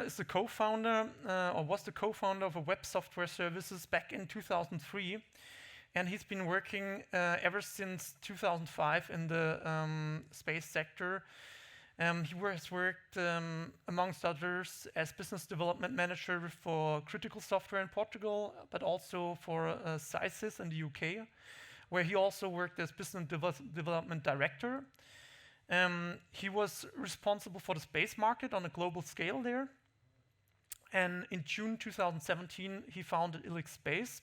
is the co-founder, or was the co-founder of a web software services back in 2003. And he's been working ever since 2005 in the space sector. He has worked, amongst others, as business development manager for critical software in Portugal, but also for SciSys in the UK, where he also worked as business development director. He was responsible for the space market on a global scale there. And in June 2017, he founded Ilix Space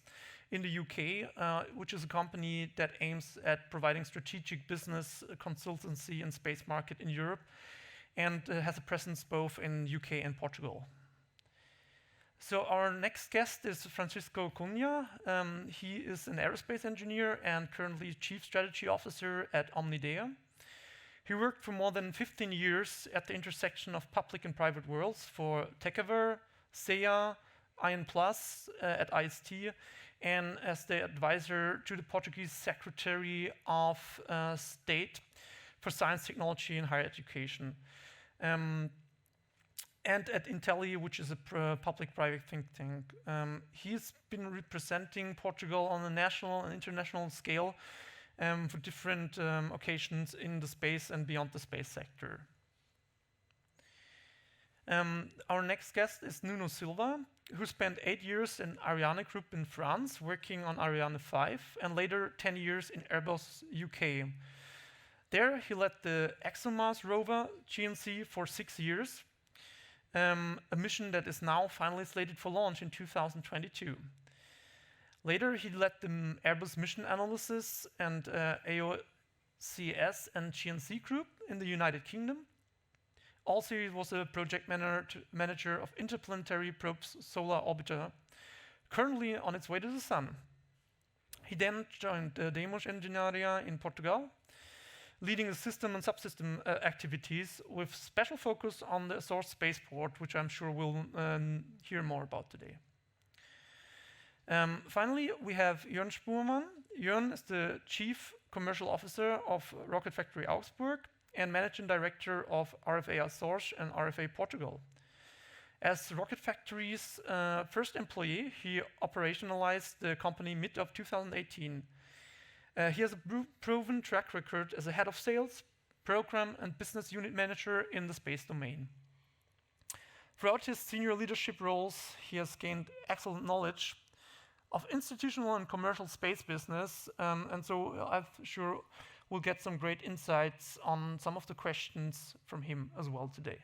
in the UK, which is a company that aims at providing strategic business consultancy in space market in Europe, and has a presence both in UK and Portugal. So our next guest is Francisco Cunha. He is an aerospace engineer and currently Chief Strategy Officer at Omnidea. He worked for more than 15 years at the intersection of public and private worlds for Tecaver, SEA, Ion Plus at IST, and as the advisor to the Portuguese Secretary of State for Science, Technology, and Higher Education. And at Intelli, which is a public-private think tank. He's been representing Portugal on a national and international scale for different occasions in the space and beyond the space sector. Our next guest is Nuno Silva, who spent 8 years in Ariane Group in France, working on Ariane 5, and later 10 years in Airbus UK. There, he led the ExoMars rover GNC for 6 years, a mission that is now finally slated for launch in 2022. Later, he led the Airbus Mission Analysis and AOCS and GNC Group in the United Kingdom. Also, he was a project manager of Interplanetary Probe's Solar Orbiter, currently on its way to the Sun. He then joined Demos Engenharia in Portugal, leading the system and subsystem activities with special focus on the Azores Spaceport, which I'm sure we'll hear more about today. Finally, we have Jörn Spurmann. Jörn is the Chief Commercial Officer of Rocket Factory Augsburg and Managing Director of RFA Azores and RFA Portugal. As Rocket Factory's first employee, he operationalized the company mid of 2018. He has a proven track record as a head of sales, program, and business unit manager in the space domain. Throughout his senior leadership roles, he has gained excellent knowledge of institutional and commercial space business, and so I'm sure we'll get some great insights on some of the questions from him as well today.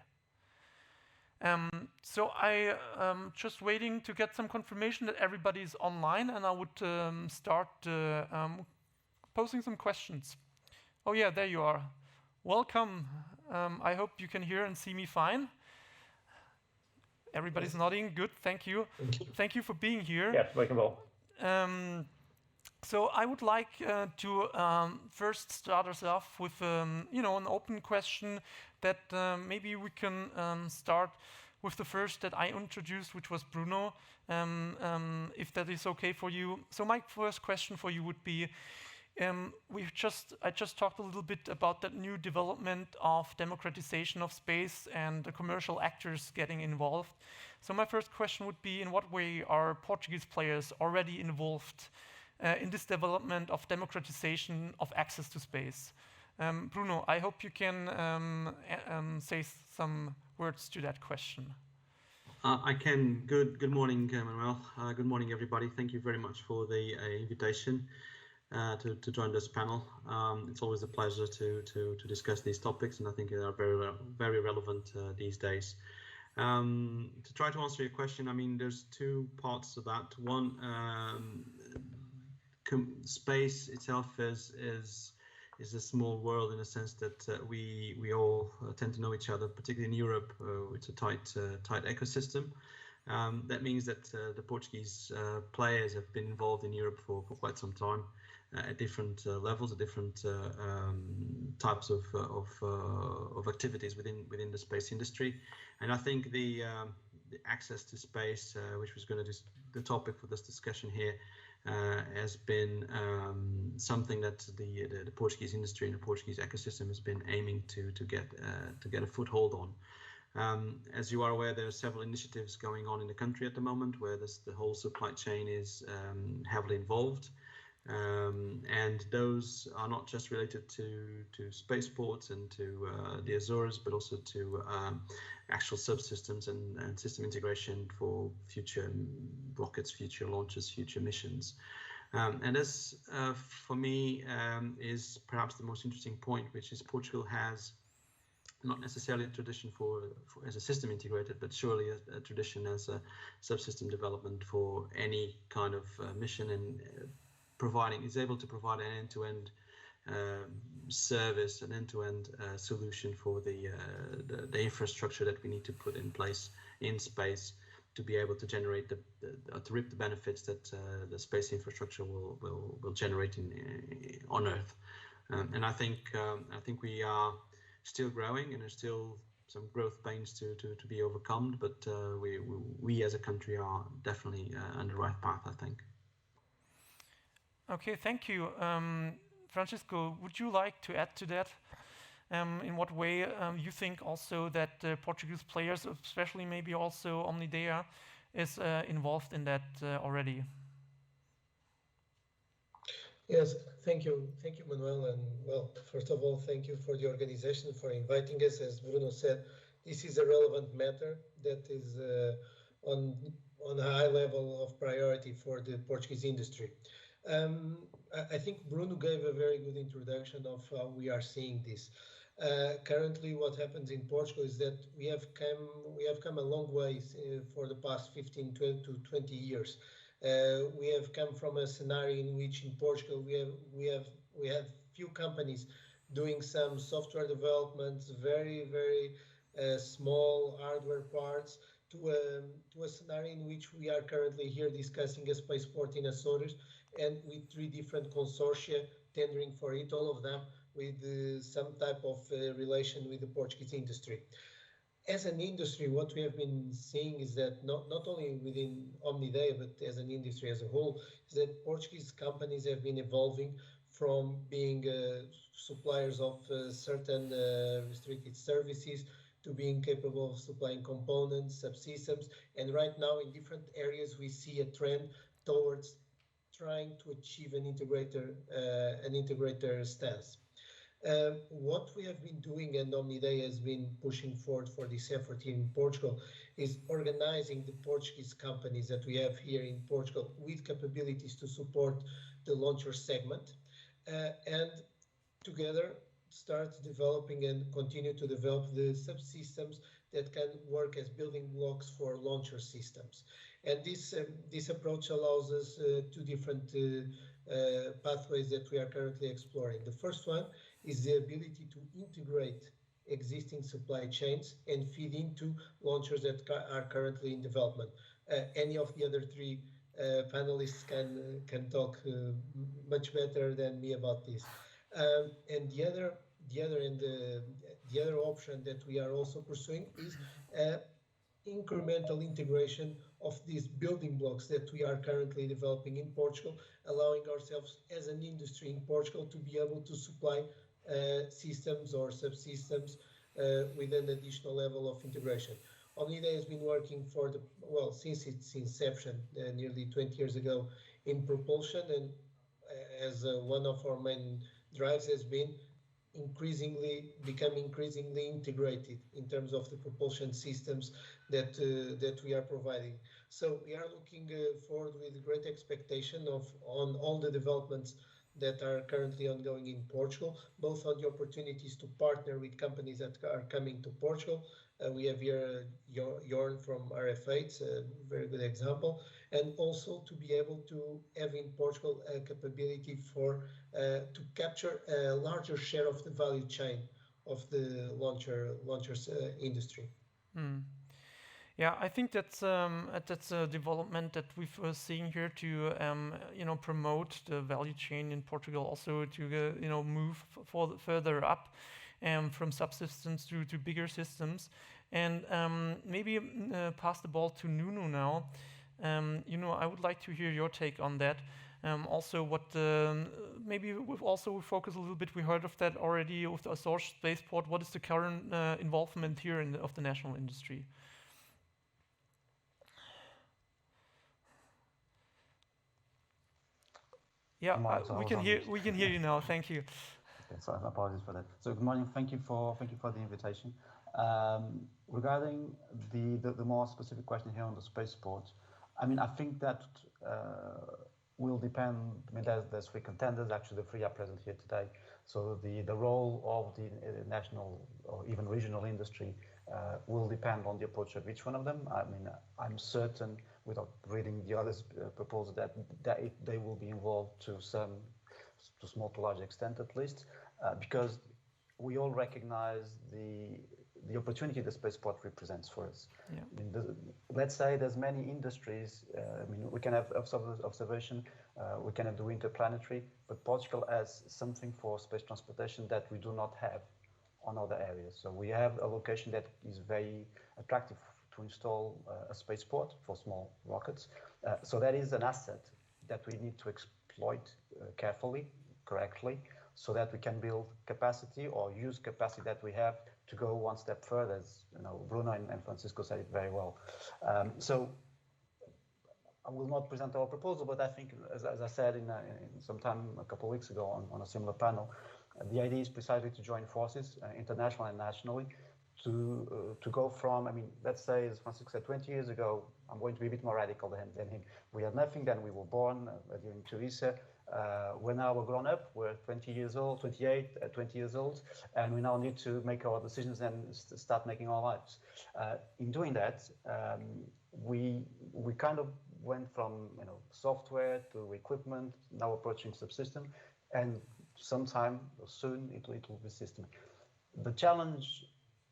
So I'm just waiting to get some confirmation that everybody's online, and I would start posing some questions. Oh yeah, there you are. Welcome. I hope you can hear and see me fine. Everybody's nodding. Good, thank you. Thank you for being here. Yes, welcome. So I would like to first start us off with an open question that maybe we can start with the first that I introduced, which was Bruno, if that is okay for you. So my first question for you would be, I just talked a little bit about that new development of democratization of space and the commercial actors getting involved. So my first question would be, in what way are Portuguese players already involved in this development of democratization of access to space? Bruno, I hope you can say some words to that question. I can. Good morning, Manuel. Good morning, everybody. Thank you very much for the invitation to join this panel. It's always a pleasure to discuss these topics, and I think they are very relevant these days. To try to answer your question, I mean, there's two parts to that. One, space itself is a small world in a sense that we all tend to know each other, particularly in Europe. It's a tight ecosystem. That means that the Portuguese players have been involved in Europe for quite some time at different levels, at different types of activities within the space industry. And I think the access to space, which was going to be the topic for this discussion here, has been something that the Portuguese industry and the Portuguese ecosystem has been aiming to get a foothold on. As you are aware, there are several initiatives going on in the country at the moment where the whole supply chain is heavily involved. And those are not just related to spaceports and to the Azores, but also to actual subsystems and system integration for future rockets, future launches, future missions. And this, for me, is perhaps the most interesting point, which is Portugal has not necessarily a tradition for as a system integrator, but surely a tradition as a subsystem development for any kind of mission, and is able to provide an end-to-end service, an end-to-end solution for the infrastructure that we need to put in place in space to be able to generate to reap the benefits that the space infrastructure will generate on Earth. And I think we are still growing, and there's still some growth pains to be overcome, but we as a country are definitely on the right path, I think. Okay, thank you. Francisco, would you like to add to that? In what way you think also that Portuguese players, especially maybe also Omnidea, is involved in that already? Yes, thank you, Manuel. And well, first of all, thank you for the organization for inviting us. As Bruno said, this is a relevant matter that is on a high level of priority for the Portuguese industry. I think Bruno gave a very good introduction of how we are seeing this. Currently, what happens in Portugal is that we have come a long way for the past 15 to 20 years. We have come from a scenario in which in Portugal we have few companies doing some software developments, very small hardware parts, to a scenario in which we are currently here discussing a spaceport in Azores, and with 3 different consortia tendering for it, all of them with some type of relation with the Portuguese industry. As an industry, what we have been seeing is that not only within Omnidea, but as an industry as a whole, is that Portuguese companies have been evolving from being suppliers of certain restricted services to being capable of supplying components, subsystems, and right now in different areas we see a trend towards trying to achieve an integrator stance. What we have been doing, and Omnidea has been pushing forward for this effort here in Portugal, is organizing the Portuguese companies that we have here in Portugal with capabilities to support the launcher segment, and together start developing and continue to develop the subsystems that can work as building blocks for launcher systems. And this approach allows us 2 different pathways that we are currently exploring. The first one is the ability to integrate existing supply chains and feed into launchers that are currently in development. Any of the other 3 panelists can talk much better than me about this. And the other option that we are also pursuing is incremental integration of these building blocks that we are currently developing in Portugal, allowing ourselves as an industry in Portugal to be able to supply systems or subsystems with an additional level of integration. Omnidea has been working since its inception nearly 20 years ago in propulsion, and as one of our main drives has been becoming increasingly integrated in terms of the propulsion systems that we are providing. So we are looking forward with great expectation on all the developments that are currently ongoing in Portugal, both on the opportunities to partner with companies that are coming to Portugal. We have here Jorn from RFA, it's a very good example, and also to be able to have in Portugal a capability to capture a larger share of the value chain of the launchers industry. Yeah, I think that's a development that we've seen here to promote the value chain in Portugal, also to move further up from subsystems to bigger systems, and maybe pass the ball to Nuno now. I would like to hear your take on that. Also, what maybe we focus a little bit. We heard of that already with the Azores Spaceport. What is the current involvement here of the national industry? Yeah, we can hear you now. Thank you. Okay, so apologies for that. So good morning. Thank you for the invitation. Regarding the more specific question here on the spaceport, I mean, I think that will depend. I mean, there's three contenders. Actually, the three are present here today. So the role of the national or even regional industry will depend on the approach of each one of them. I mean, I'm certain, without reading the others' proposal, that they will be involved to small to large extent at least, because we all recognize the opportunity the spaceport represents for us. Yeah. I mean, let's say there's many industries. I mean, we can have observation, we can have the interplanetary, but Portugal has something for space transportation that we do not have on other areas. So we have a location that is very attractive to install a spaceport for small rockets. So that is an asset that we need to exploit carefully, correctly, so that we can build capacity or use capacity that we have to go one step further, as Bruno and Francisco said it very well. So I will not present our proposal, but I think, as I said in some time a couple of weeks ago on a similar panel, the idea is precisely to join forces, internationally and nationally, to go from, I mean, let's say, as Francisco said, 20 years ago, I'm going to be a bit more radical than him. We had nothing then. We were born during Teresa. We're now grown up. We're 20 years old, 28, 20 years old, and we now need to make our decisions and start making our lives. In doing that, we kind of went from software to equipment, now approaching subsystem, and sometime soon it will be system. The challenge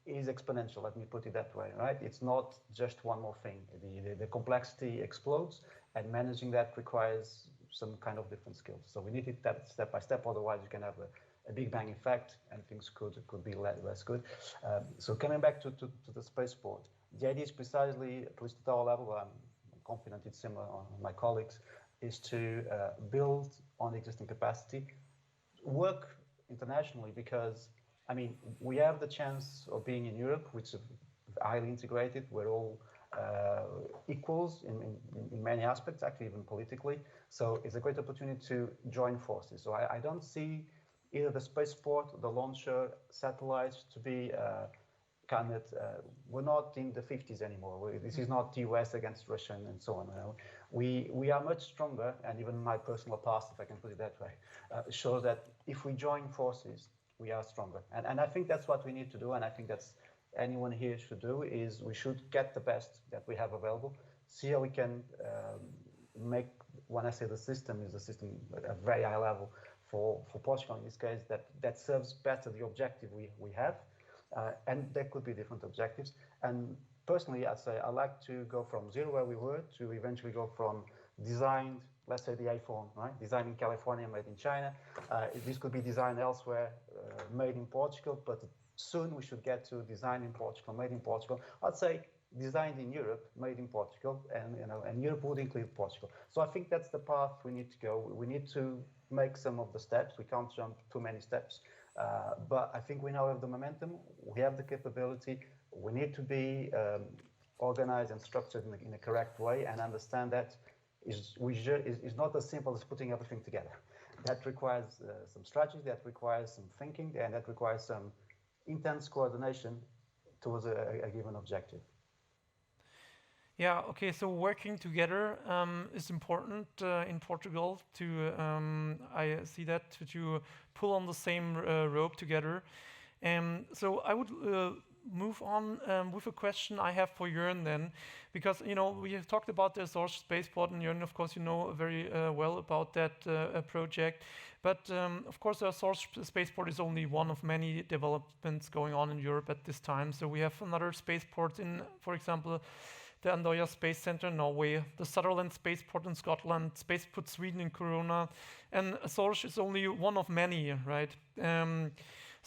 is exponential, let me put it that way, right? It's not just one more thing. The complexity explodes, and managing that requires some kind of different skills. So we need it that step by step, otherwise you can have a big bang effect and things could be less good. So coming back to the spaceport, the idea is precisely, at least at our level, I'm confident it's similar on my colleagues, is to build on existing capacity, work internationally, because I mean, we have the chance of being in Europe, which is highly integrated. We're all equals in many aspects, actually even politically. So it's a great opportunity to join forces. So I don't see either the spaceport, the launcher, satellites to be we're not in the 50s anymore. This is not the US against Russia and so on. We are much stronger, and even my personal past, if I can put it that way, shows that if we join forces, we are stronger. And I think that's what we need to do, and I think that's anyone here should do, is we should get the best that we have available, see how we can make, when I say the system, is a system at a very high level for Portugal in this case, that serves better the objective we have, and there could be different objectives. And personally, I'd say I like to go from zero where we were to eventually go from designed, let's say the iPhone, right? Designed in California, made in China. This could be designed elsewhere, made in Portugal, but soon we should get to design in Portugal, made in Portugal. I'd say designed in Europe, made in Portugal, and Europe would include Portugal. So I think that's the path we need to go. We need to make some of the steps. We can't jump too many steps, but I think we now have the momentum. We have the capability. We need to be organized and structured in a correct way, and understand that is not as simple as putting everything together. That requires some strategy, that requires some thinking, and that requires some intense coordination towards a given objective. Yeah, okay, so working together is important in Portugal to, I see that, to pull on the same rope together. So I would move on with a question I have for Jörn then, because we have talked about the Azores Spaceport, and Jörn, of course, you know very well about that project. But of course, the Azores Spaceport is only one of many developments going on in Europe at this time. So we have another spaceport in, for example, the Andøya Space Center in Norway, the Sutherland Spaceport in Scotland, Spaceport Sweden in Corona, and Azores is only one of many, right?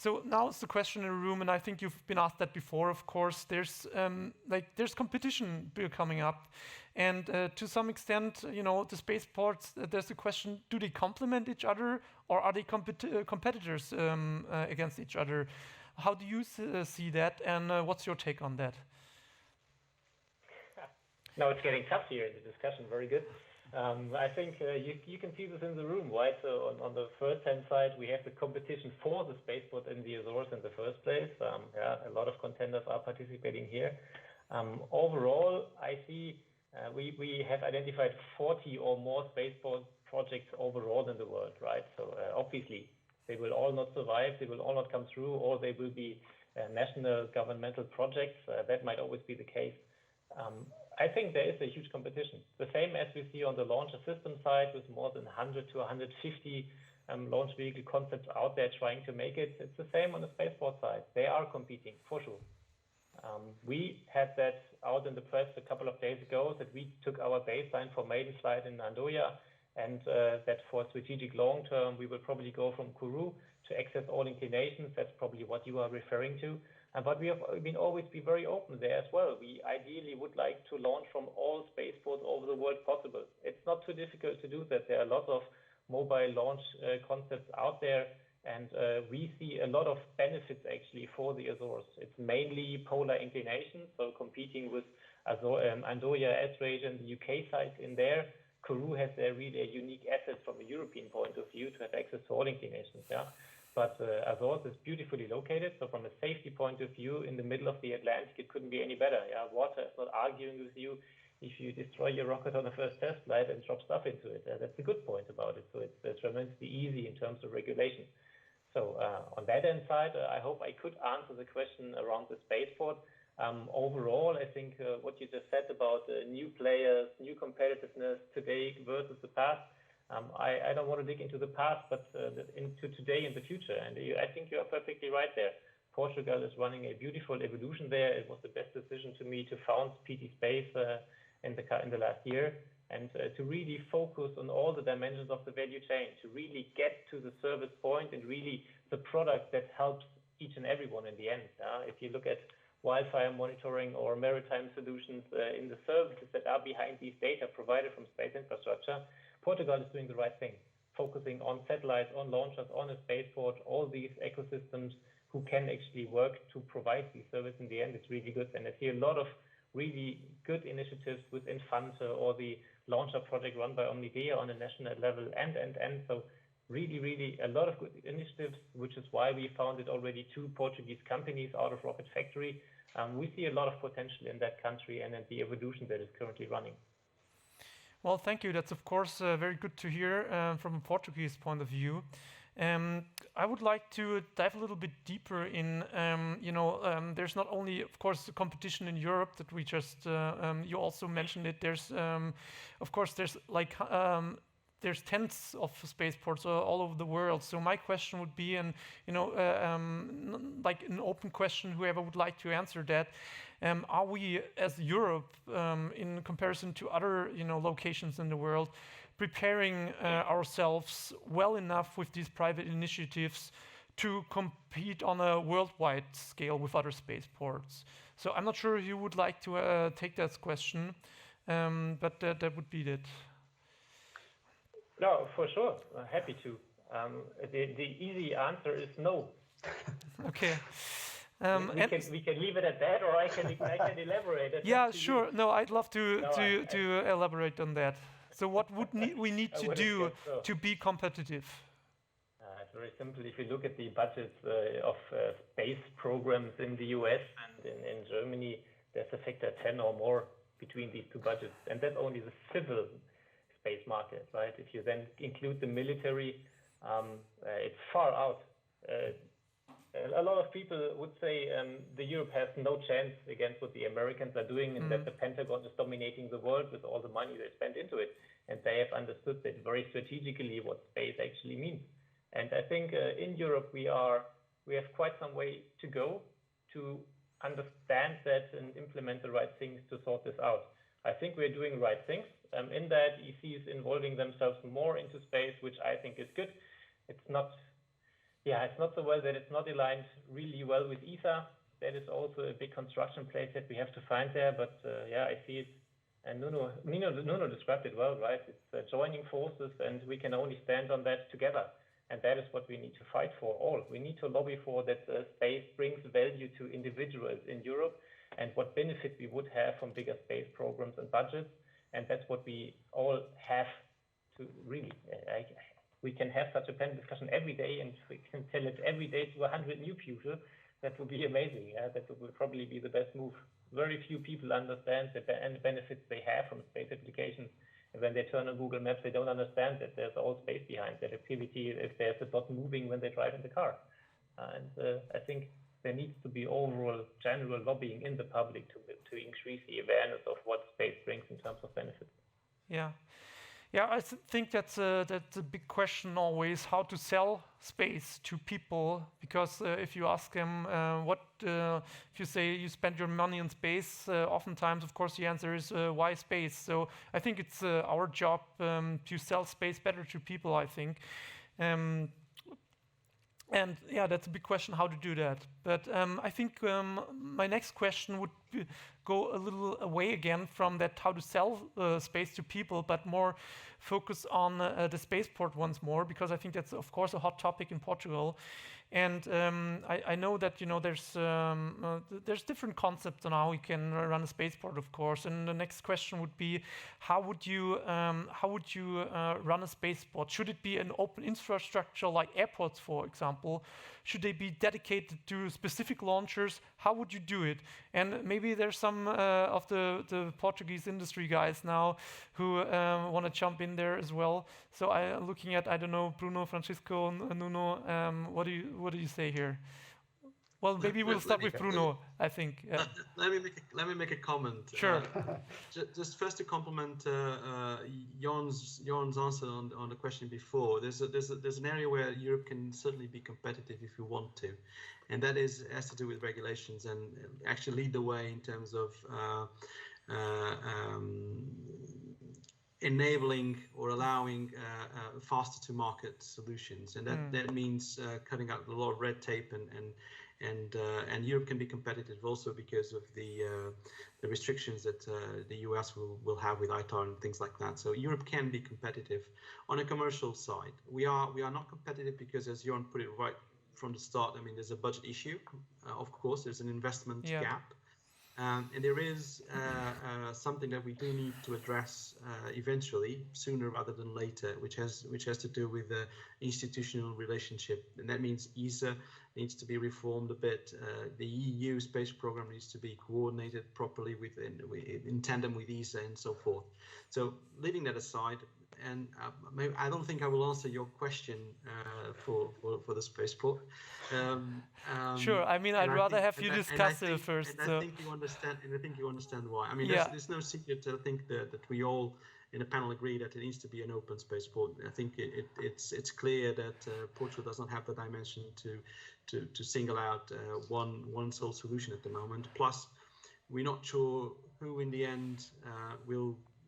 So now it's the question in the room, and I think you've been asked that before. Of course, there's competition coming up, and to some extent, the spaceports. There's a question: do they complement each other, or are they competitors against each other? How do you see that, and what's your take on that? Now it's getting tough here in the discussion. Very good. I think you can see this in the room, right? So on the first-hand side, we have the competition for the spaceport in the Azores in the first place. A lot of contenders are participating here. Overall, I see we have identified 40 or more spaceport projects overall in the world, right? So obviously, they will all not survive, they will all not come through, or they will be national governmental projects. That might always be the case. I think there is a huge competition. The same as we see on the launcher system side with more than 100 to 150 launch vehicle concepts out there trying to make it. It's the same on the spaceport side. They are competing, for sure. We had that out in the press a couple of days ago that we took our baseline for maiden flight in Andoya, and that for strategic long term, we will probably go from Kourou to access all inclinations. That's probably what you are referring to. But we have been always be very open there as well. We ideally would like to launch from all spaceports over the world possible. It's not too difficult to do that. There are lots of mobile launch concepts out there, and we see a lot of benefits actually for the Azores. It's mainly polar inclination, so competing with Andoya, Esrange, and the UK sites in there. Kourou has really a unique asset from a European point of view to have access to all inclinations. Yeah. But Azores is beautifully located, so from a safety point of view, in the middle of the Atlantic, it couldn't be any better. Yeah, water is not arguing with you if you destroy your rocket on the first test flight and drop stuff into it. That's the good point about it. So it's tremendously easy in terms of regulation. So on that end side, I hope I could answer the question around the spaceport. Overall, I think what you just said about new players, new competitiveness today versus the past. I don't want to dig into the past, but into today and the future. And I think you are perfectly right there. Portugal is running a beautiful evolution there. It was the best decision to me to found PT Space in the last year, and to really focus on all the dimensions of the value chain, to really get to the service point and really the product that helps each and everyone in the end. If you look at wildfire monitoring or maritime solutions in the services that are behind these data provided from space infrastructure, Portugal is doing the right thing, focusing on satellites, on launchers, on a spaceport, all these ecosystems who can actually work to provide these services in the end. It's really good. And I see a lot of really good initiatives with Infante or the launcher project run by Omnidea on a national level and. So really a lot of good initiatives, which is why we founded already 2 Portuguese companies out of Rocket Factory. We see a lot of potential in that country and in the evolution that is currently running. Well, thank you. That's, of course, very good to hear from a Portuguese point of view. I would like to dive a little bit deeper in, there's not only, of course, the competition in Europe that we just, you also mentioned it. There's, of course, there's tens of spaceports all over the world. So my question would be, and like an open question, whoever would like to answer that. Are we, as Europe, in comparison to other, locations in the world, preparing ourselves well enough with these private initiatives to compete on a worldwide scale with other spaceports? So I'm not sure if you would like to take that question, but that would be it. No, for sure. Happy to. The easy answer is no. Okay. We can leave it at that, or I can elaborate. Yeah, sure. No, I'd love to elaborate on that. So what would we need to do to be competitive? It's very simple. If you look at the budgets of space programs in the US and in Germany, there's a factor 10 or more between these 2 budgets, and that's only the civil space market, right? If you then include the military, it's far out. A lot of people would say the Europe has no chance against what the Americans are doing, and that the Pentagon is dominating the world with all the money they spend into it. And they have understood that very strategically what space actually means. And I think in Europe we have quite some way to go to understand that and implement the right things to sort this out. I think we're doing the right things. In that, EC is involving themselves more into space, which I think is good. It's not Yeah, it's not so well that it's not aligned really well with ESA. That is also a big construction place that we have to find there. But yeah, I see it. And Nuno described it well, right? It's joining forces, and we can only stand on that together. And that is what we need to fight for all. We need to lobby for that space brings value to individuals in Europe and what benefit we would have from bigger space programs and budgets. And that's what we all have to really. We can have such a panel discussion every day, and we can tell it every day to 100 new people. That would be amazing. That would probably be the best move. Very few people understand the benefits they have from space applications. And when they turn on Google Maps, they don't understand that there's all space behind that activity, if there's a dot moving when they drive in the car. And I think there needs to be overall general lobbying in the public to increase the awareness of what space brings in terms of benefits. Yeah. Yeah, I think that's a big question always, how to sell space to people. Because if you ask them if you say you spend your money on space, oftentimes, of course, the answer is why space? So I think it's our job to sell space better to people, I think. And yeah, that's a big question how to do that. But I think my next question would go a little away again from that how to sell space to people, but more focus on the spaceport once more, because I think that's of course a hot topic in Portugal. And I know that there's different concepts on how you can run a spaceport, of course. And the next question would be, how would you run a spaceport? Should it be an open infrastructure like airports, for example? Should they be dedicated to specific launchers? How would you do it? And maybe there's some of the Portuguese industry guys now who want to jump in there as well. So I'm looking at, I don't know, Bruno, Francisco, Nuno. What do you say here? Well, maybe we'll start with Bruno, I think. Let me make a comment. Sure. Just first to compliment Jon's answer on the question before. There's an area where Europe can certainly be competitive if you want to, and that has to do with regulations and actually lead the way in terms of enabling or allowing faster to market solutions, and that means cutting out a lot of red tape and Europe can be competitive also because of the restrictions that the US will have with ITAR and things like that. So Europe can be competitive. On a commercial side, we are not competitive because, as Jon put it right from the start, I mean, there's a budget issue. Of course, there's an investment gap. And there is something that we do need to address eventually, sooner rather than later, which has to do with the institutional relationship, and that means ESA needs to be reformed a bit. The EU space program needs to be coordinated properly in tandem with ESA and so forth. So leaving that aside, and I don't think I will answer your question for the spaceport. Sure. I mean, I'd rather have you discuss it first. And I think you understand why. I mean, there's no secret. I think that we all in a panel agree that it needs to be an open spaceport. I think it's clear that Portugal does not have the dimension to single out one sole solution at the moment. Plus, we're not sure who in the end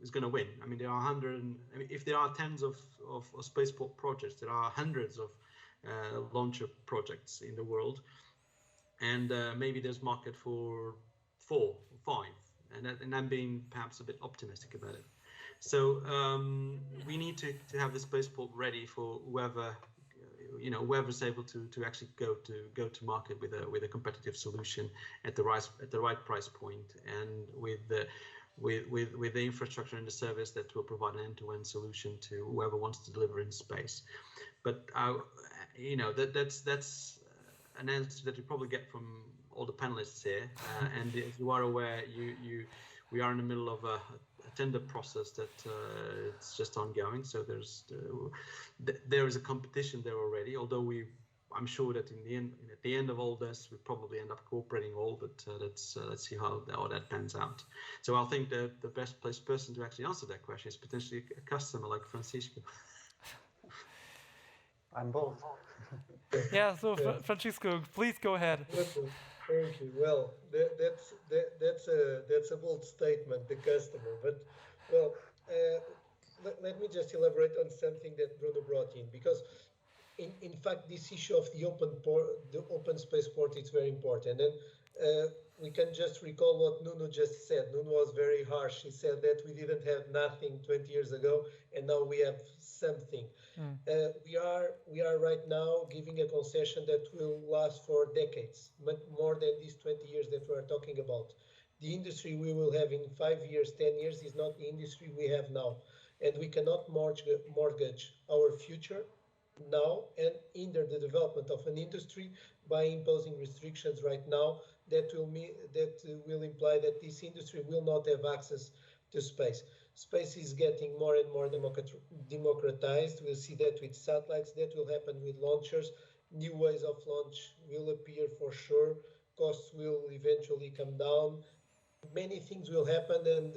is going to win. I mean, there are if there are tens of spaceport projects, there are hundreds of launcher projects in the world, and maybe there's market for 4 or 5, and I'm being perhaps a bit optimistic about it. So we need to have the spaceport ready for whoever's able to actually go to market with a competitive solution at the right price point, and with the infrastructure and the service that will provide an end-to-end solution to whoever wants to deliver in space. But that's an answer that you probably get from all the panelists here. And as you are aware, we are in the middle of a tender process that it's just ongoing. So there is a competition there already. Although I'm sure that at the end of all this, we probably end up cooperating all. But let's see how that pans out. So I think the best placed person to actually answer that question is potentially a customer like Francisco. I'm both. Yeah. So Francisco, please go ahead. Thank you. Well, that's a bold statement, the customer. But well, let me just elaborate on something that Bruno brought in, because in fact, this issue of the open spaceport is very important. And we can just recall what Nuno just said. Nuno was very harsh. He said that we didn't have nothing 20 years ago, and now we have something. We are right now giving a concession that will last for decades, much more than these 20 years that we are talking about. The industry we will have in 5 years, 10 years is not the industry we have now. And we cannot mortgage our future now and hinder the development of an industry by imposing restrictions right now that will imply that this industry will not have access to space. Space is getting more and more democratized. We'll see that with satellites. That will happen with launchers. New ways of launch will appear for sure. Costs will eventually come down. Many things will happen, and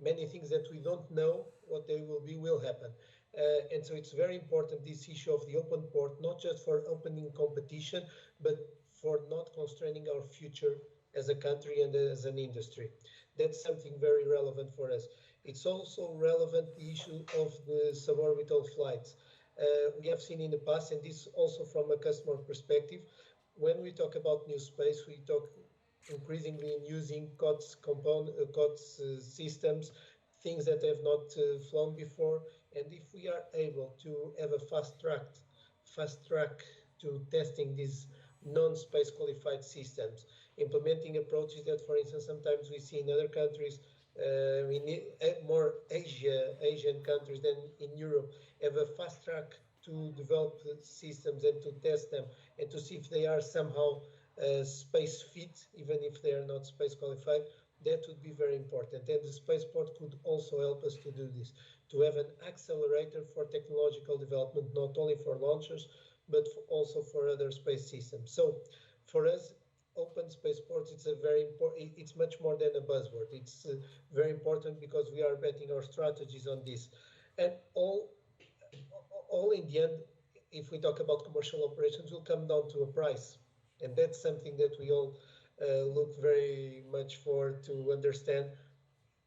many things that we don't know what they will be will happen. And so it's very important, this issue of the open port, not just for opening competition, but for not constraining our future as a country and as an industry. That's something very relevant for us. It's also relevant, the issue of the suborbital flights. We have seen in the past, and this also from a customer perspective, when we talk about new space, we talk increasingly in using COTS systems, things that have not flown before. And if we are able to have a fast track to testing these non-space qualified systems, implementing approaches that, for instance, sometimes we see in other countries, in more Asian countries than in Europe, have a fast track to develop systems and to test them and to see if they are somehow space fit, even if they are not space qualified. That would be very important. And the spaceport could also help us to do this, to have an accelerator for technological development, not only for launchers, but also for other space systems. So for us, open spaceports, it's a very important, it's much more than a buzzword. It's very important because we are betting our strategies on this. And all in the end, if we talk about commercial operations, will come down to a price. And that's something that we all look very much for, to understand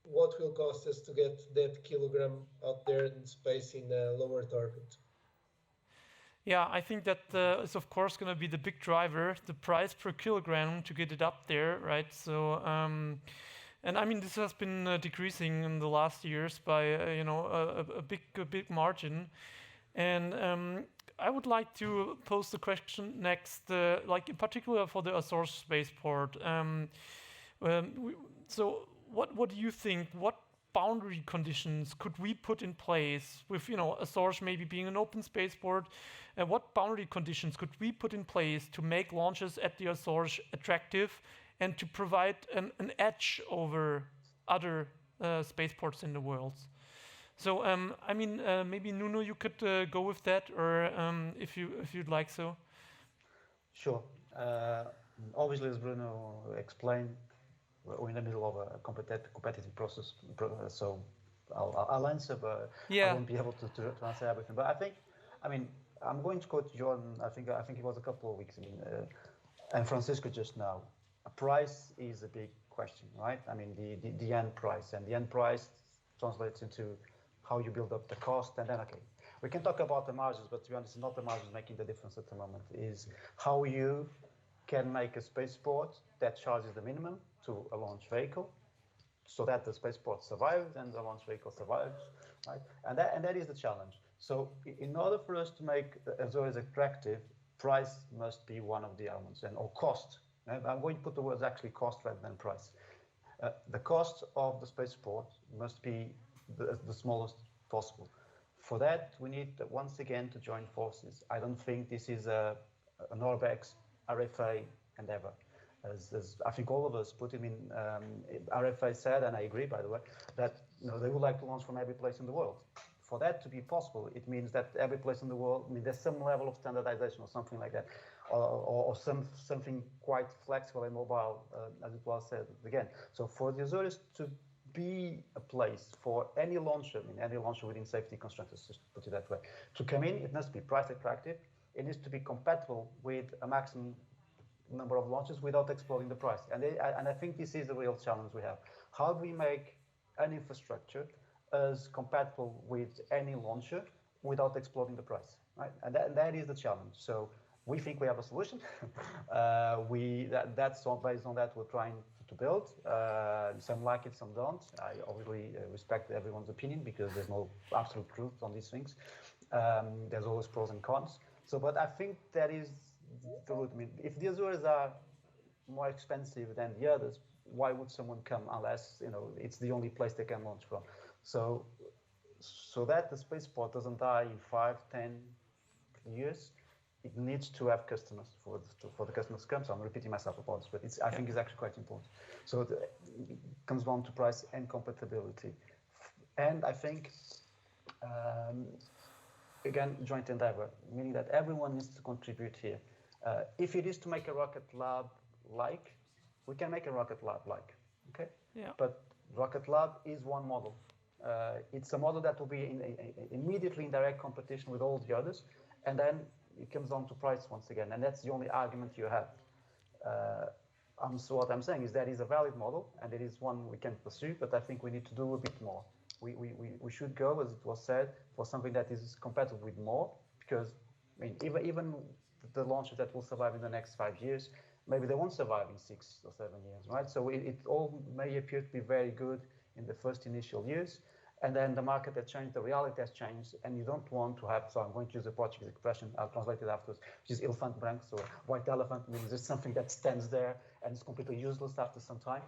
what will cost us to get that kilogram out there in space in a low Earth orbit. Yeah, I think that is of course going to be the big driver, the price per kilogram to get it up there, right? So, and I mean, this has been decreasing in the last years by a big margin, and I would like to pose the question next, like in particular for the Azores spaceport. So, what do you think? What boundary conditions could we put in place with Azores maybe being an open spaceport? What boundary conditions could we put in place to make launches at the Azores attractive and to provide an edge over other spaceports in the world? So I mean, maybe Nuno, you could go with that, or if you'd like so. Sure. Obviously, as Bruno explained, we're in the middle of a competitive process, so I'll answer, but I won't be able to answer everything. But I mean, I'm going to quote John. I think it was a couple of weeks, and Francisco just now. A price is a big question, right? I mean, the end price, and the end price translates into how you build up the cost, and then we can talk about the margins, but to be honest, it's not the margins making the difference at the moment. Is how you can make a spaceport that charges the minimum to a launch vehicle, so that the spaceport survives and the launch vehicle survives, right? And that is the challenge. So in order for us to make Azores attractive, price must be one of the elements, or cost. And I'm going to put the words actually cost rather than price. The cost of the spaceport must be the smallest possible. For that, we need once again to join forces. I don't think this is an Orbex, RFA endeavor. As I think all of us put him in, RFA said, and I agree, by the way, that they would like to launch from every place in the world. For that to be possible, it means that every place in the world, there's some level of standardization or something like that, or something quite flexible and mobile, as it was said again. So for the Azores to be a place for any launcher, any launcher within safety constraints, let's just put it that way, to come in, it must be price attractive. It needs to be compatible with a maximum number of launches without exploding the price. And I think this is the real challenge we have. How do we make an infrastructure as compatible with any launcher without exploding the price, right? And that is the challenge. So we think we have a solution. That's based on that we're trying to build. Some like it, some don't. I obviously respect everyone's opinion because there's no absolute truth on these things. There's always pros and cons. So, but I think that is the route. I mean, if the Azores are more expensive than the others, why would someone come unless it's the only place they can launch from? So that the spaceport doesn't die in 5, 10 years, it needs to have customers for the customers to come. So I'm repeating myself, apologies, but I think it's actually quite important. So it comes down to price and compatibility, and I think again joint endeavor, meaning that everyone needs to contribute here. If it is to make a rocket lab like, we can make a rocket lab like, okay? Yeah. But rocket lab is one model. It's a model that will be immediately in direct competition with all the others, and then it comes down to price once again, and that's the only argument you have. So what I'm saying is that is a valid model, and it is one we can pursue, but I think we need to do a bit more. We should go, as it was said, for something that is compatible with more, because I mean, even the launches that will survive in the next 5 years, maybe they won't survive in 6 or 7 years, right? So it all may appear to be very good in the first initial years, and then the market has changed, the reality has changed, and you don't want to have, so I'm going to use a Portuguese expression, I'll translate it afterwards, which is elefante branco, so white elephant means there's something that stands there and it's completely useless after some time,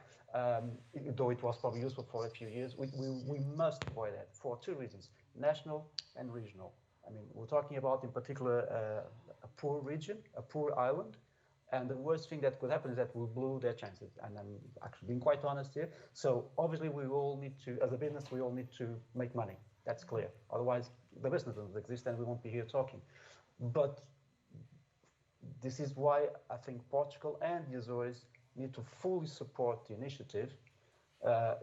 though it was probably useful for a few years. We must avoid that for 2 reasons, national and regional. I mean, we're talking about in particular a poor region, a poor island, and the worst thing that could happen is that we'll blow their chances. And I'm actually being quite honest here. So obviously we all need to, as a business, we all need to make money. That's clear. Otherwise, the business doesn't exist and we won't be here talking. But this is why I think Portugal and the Azores need to fully support the initiative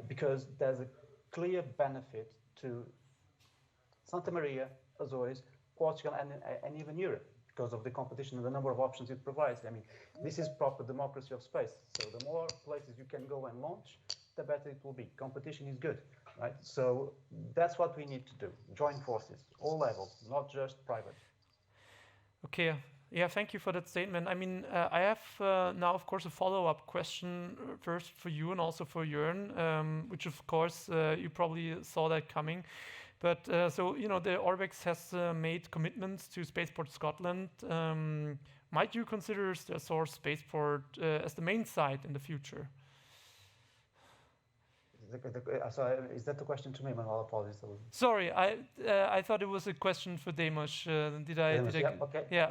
because there's a clear benefit to Santa Maria, Azores, Portugal, and even Europe, because of the competition and the number of options it provides. I mean, this is proper democracy of space. So the more places you can go and launch, the better it will be. Competition is good, right? So that's what we need to do. Join forces, all levels, not just private. Okay. Yeah, thank you for that statement. I mean, I have now, of course, a follow-up question first for you and also for Jörn, which, of course, you probably saw that coming. But so, the Orbex has made commitments to Spaceport Scotland. Might you consider the Azores Spaceport as the main site in the future? So is that the question to me, Manuel? Apologies. Sorry, I thought it was a question for Demos. Did I? Yeah, okay. Yeah.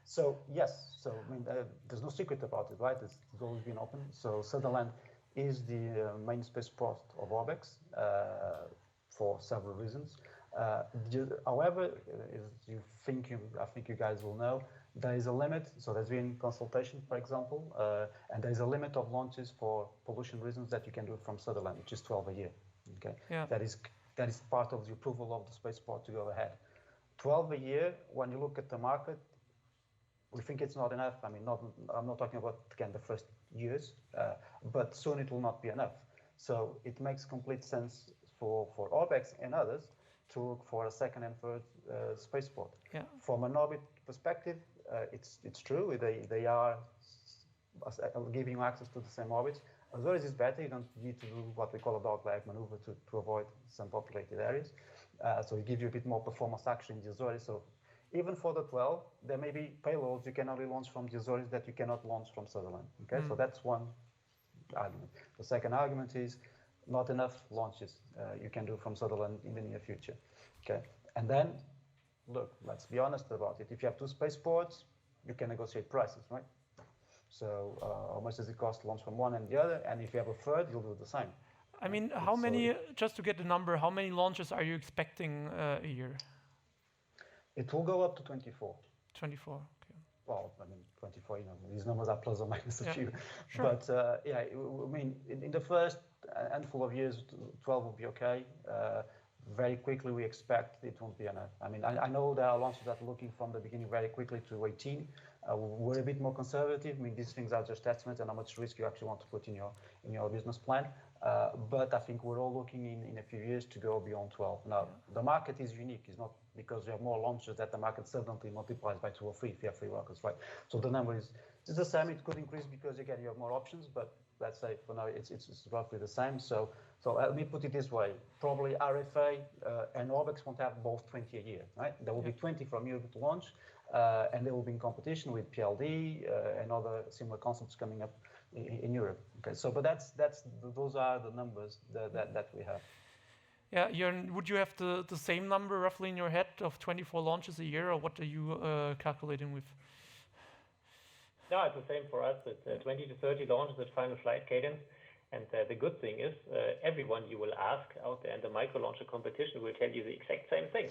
So yes. So I mean, there's no secret about it, right? It's always been open. So Sutherland is the main spaceport of Orbex. For several reasons. However, I think you guys will know, there is a limit. So there's been consultation, for example, and there's a limit of launches for pollution reasons that you can do from Sutherland, which is 12 a year. Okay, yeah. That is part of the approval of the spaceport to go ahead. 12 a year. When you look at the market, we think it's not enough. I mean, I'm not talking about again the first years, but soon it will not be enough. So it makes complete sense for Orbex and others to look for a second and third spaceport. Yeah. From an orbit perspective, it's true. They are giving you access to the same orbits. Azores is better. You don't need to do what we call a dog-leg maneuver to avoid some populated areas. So it gives you a bit more performance actually in the Azores. So even for the 12, there may be payloads you can only launch from the Azores that you cannot launch from Sutherland. Okay, So that's one argument. The second argument is not enough launches you can do from Sutherland in the near future. Okay, and then look, let's be honest about it. If you have 2 spaceports, you can negotiate prices, right? So how much does it cost to launch from one and the other? And if you have a third, you'll do the same. I mean, how many? Just to get the number, how many launches are you expecting a year? It will go up to 24. 24. Okay. Well, I mean, 24. These numbers are plus or minus a few. Sure. But I mean, in the first handful of years, 12 will be okay. Very quickly, we expect it won't be enough. I mean, I know there are launches that are looking from the beginning very quickly to 18. We're a bit more conservative. I mean, these things are just estimates and how much risk you actually want to put in your business plan. But I think we're all looking in a few years to go beyond 12. Now, the market is unique. It's not because you have more launches that the market suddenly multiplies by 2 or 3 if you have 3 rockets, right? So the number is the same. It could increase because again you have more options, but let's say for now it's roughly the same. So let me put it this way: probably RFA and Orbex won't have both 20 a year, right? There will be 20 from Europe to launch, and they will be in competition with PLD and other similar concepts coming up in Europe. Okay, so but those are the numbers that we have. Yeah, Jörn, would you have the same number roughly in your head of 24 launches a year, or what are you calculating with? No, it's the same for us. It's 20 to 30 launches at final flight cadence. And the good thing is, everyone you will ask out there in the micro launcher competition will tell you the exact same thing.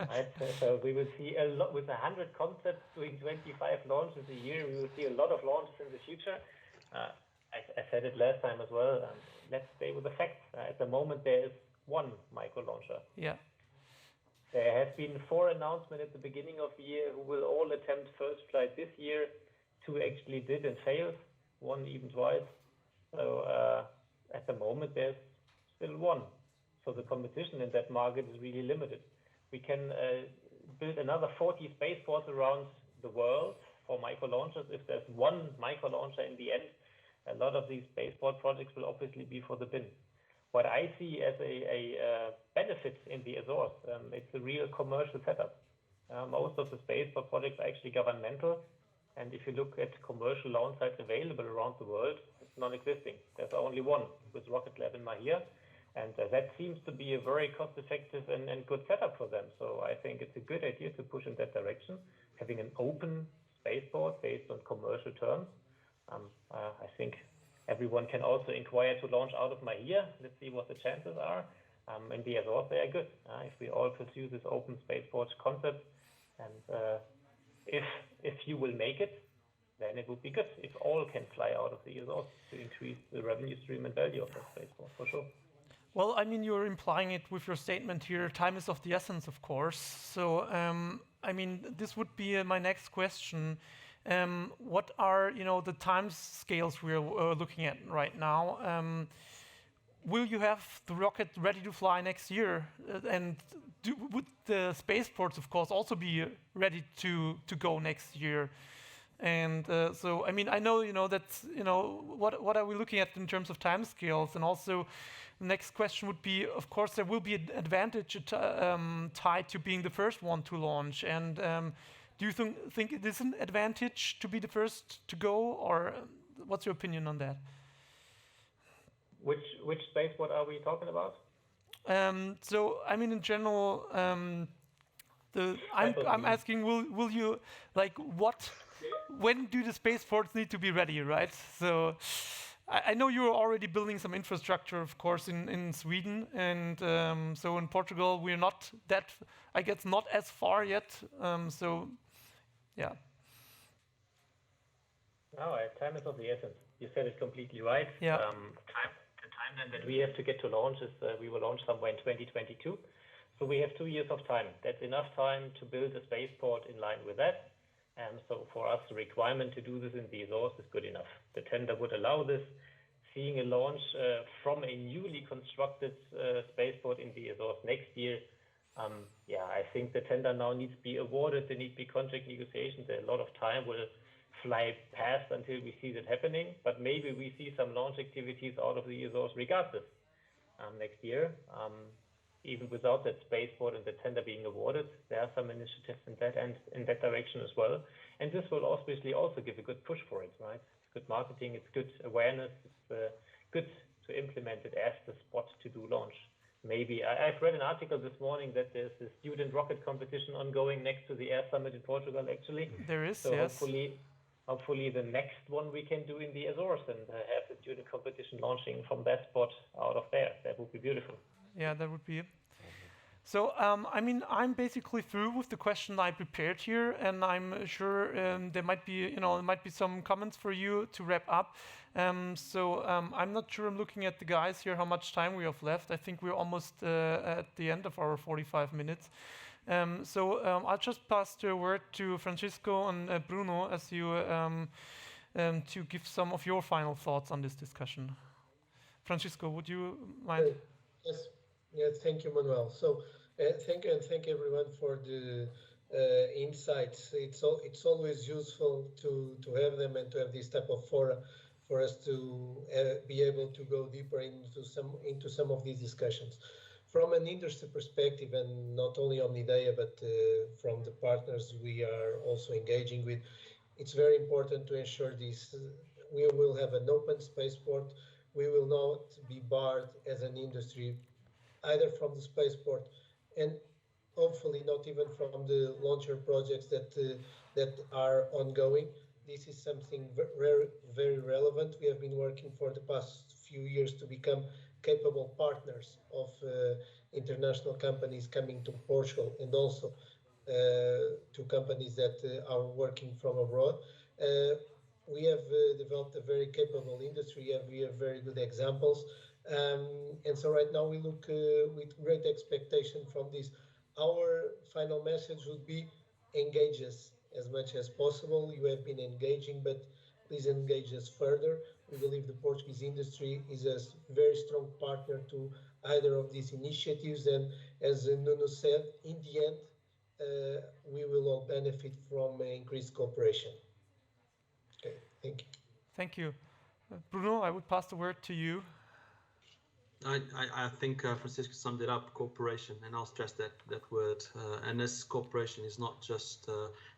Right? So we will see a lot with 100 concepts doing 25 launches a year. We will see a lot of launches in the future. I said it last time as well. Let's stay with the facts. At the moment, there is one micro launcher. Yeah. There has been 4 announcements at the beginning of the year who will all attempt first flight this year. 2 actually did and failed. 1 even twice. So at the moment, there's still 1. So the competition in that market is really limited. We can build another 40 spaceports around the world for micro launchers. If there's 1 micro launcher in the end, a lot of these spaceport projects will obviously be for the bin. What I see as a benefit in the Azores, it's a real commercial setup. Most of the spaceport projects are actually governmental. And if you look at commercial launch sites available around the world, it's non-existing. There's only 1 with Rocket Lab in Mahia. And that seems to be a very cost-effective and good setup for them. So I think it's a good idea to push in that direction, having an open spaceport based on commercial terms. I think everyone can also inquire to launch out of Mahia. Let's see what the chances are. In the Azores, they are good. If we all pursue this open spaceport concept, and if you will make it, then it would be good if all can fly out of the Azores to increase the revenue stream and value of that spaceport, for sure. Well, I mean, you're implying it with your statement here. Time is of the essence, of course. So, I mean, this would be my next question. What are, the time scales we're looking at right now? Will you have the rocket ready to fly next year? And would the spaceports, of course, also be ready to go next year? And so, I mean, I know, what are we looking at in terms of timescales? And also, the next question would be, of course, there will be an advantage tied to being the first one to launch. And do you think it is an advantage to be the first to go, or what's your opinion on that? Which spaceport are we talking about? So I mean, in general, I'm asking, will you when do the spaceports need to be ready, right? So I know you're already building some infrastructure, of course, in Sweden, and so in Portugal we're not that, I guess, not as far yet. So yeah. No, time is of the essence. You said it completely right. Yeah. The timeline that we have to get to launch is we will launch somewhere in 2022. So we have 2 years of time. That's enough time to build a spaceport in line with that. And so for us, the requirement to do this in the Azores is good enough. The tender would allow this. Seeing a launch from a newly constructed spaceport in the Azores next year, I think the tender now needs to be awarded. There need to be contract negotiations. A lot of time will fly past until we see that happening. But maybe we see some launch activities out of the Azores regardless next year. Even without that spaceport and the tender being awarded, there are some initiatives in that direction as well. And this will obviously also give a good push for it, right? It's good marketing, it's good awareness, it's good to implement it as the spot to do launch. Maybe I've read an article this morning that there's a student rocket competition ongoing next to the Air Summit in Portugal, actually. There is, so yes. Hopefully the next one we can do in the Azores and have the student competition launching from that spot out of there. That would be beautiful. Yeah, that would be it. So, I mean, I'm basically through with the question I prepared here, and I'm sure there might be some comments for you to wrap up. So I'm not sure. I'm looking at the guys here, how much time we have left. I think we're almost at the end of our 45 minutes. So I'll just pass the word to Francisco and Bruno as you to give some of your final thoughts on this discussion. Francisco, would you mind? Yes. Yes, thank you, Manuel. So Thank everyone for the insights. It's always useful to have them and to have this type of fora for us to be able to go deeper into some of these discussions. From an industry perspective, and not only on Omnidea, but from the partners we are also engaging with, it's very important to ensure this. We will have an open spaceport. We will not be barred as an industry either from the spaceport and hopefully not even from the launcher projects that are ongoing. This is something very, very relevant. We have been working for the past few years to become capable partners of international companies coming to Portugal and also to companies that are working from abroad. We have developed a very capable industry. We have very good examples. And so right now we look with great expectation from this. Our final message would be engage us as much as possible. You have been engaging, but please engage us further. We believe the Portuguese industry is a very strong partner to either of these initiatives. And as Nuno said, in the end, we will all benefit from increased cooperation. Okay, thank you. Thank you. Bruno, I would pass the word to you. I think Francisco summed it up, cooperation, and I'll stress that word. And this cooperation is not just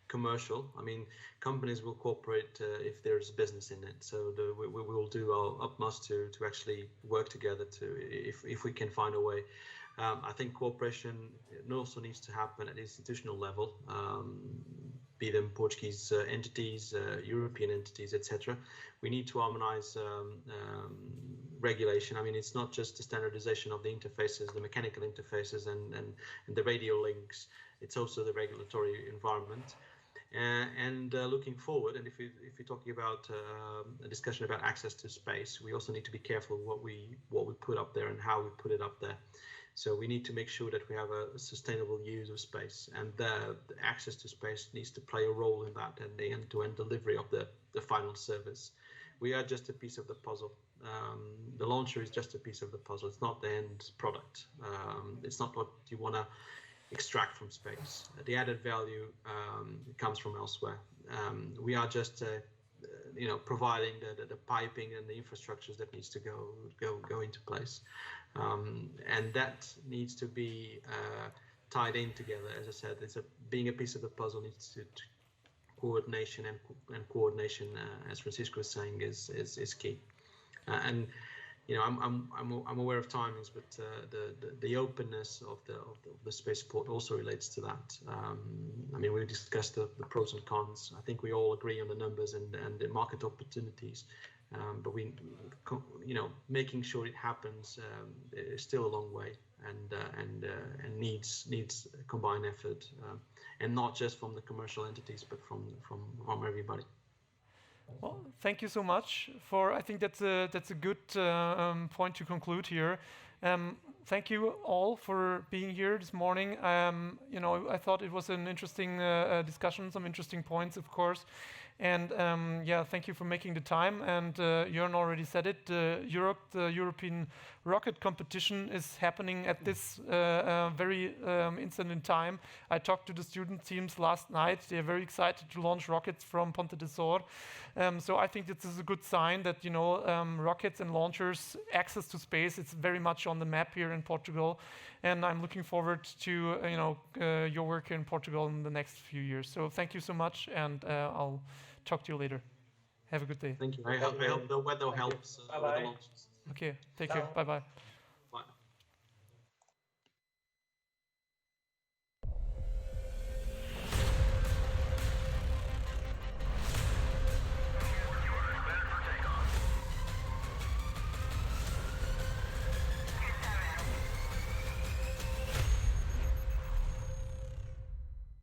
commercial. I mean, companies will cooperate if there's business in it. So we will do our utmost to actually work together if we can find a way. I think cooperation also needs to happen at the institutional level, be them Portuguese entities, European entities, etc. We need to harmonize regulation. I mean, it's not just the standardization of the interfaces, the mechanical interfaces and the radio links. It's also the regulatory environment. And looking forward, and if we're talking about a discussion about access to space, we also need to be careful what we put up there and how we put it up there. So we need to make sure that we have a sustainable use of space, and the access to space needs to play a role in that and the end-to-end delivery of the final service. We are just a piece of the puzzle. The launcher is just a piece of the puzzle. It's not the end product. It's not what you want to extract from space. The added value comes from elsewhere. We are just providing the piping and the infrastructures that needs to go into place, and that needs to be tied in together. As I said, being a piece of the puzzle needs to coordination, and coordination, as Francisco was saying, is key. And I'm aware of timings, but the openness of the spaceport also relates to that. I mean, we discussed the pros and cons. I think we all agree on the numbers and the market opportunities, but making sure it happens is still a long way, and needs combined effort, and not just from the commercial entities, but from everybody. Well, thank you so much for. I think that's a good point to conclude here. Thank you all for being here this morning. I thought it was an interesting discussion, some interesting points, of course. And thank you for making the time. And Jörn already said it. The European rocket competition is happening at this very instant in time. I talked to the student teams last night. They're very excited to launch rockets from Ponte de Sor. So I think this is a good sign that rockets and launchers, access to space, it's very much on the map here in Portugal. And I'm looking forward to your work in Portugal in the next few years. So thank you so much, and I'll talk to you later. Have a good day. Thank you. I hope the weather helps. Bye-bye. Okay, take care. Bye-bye.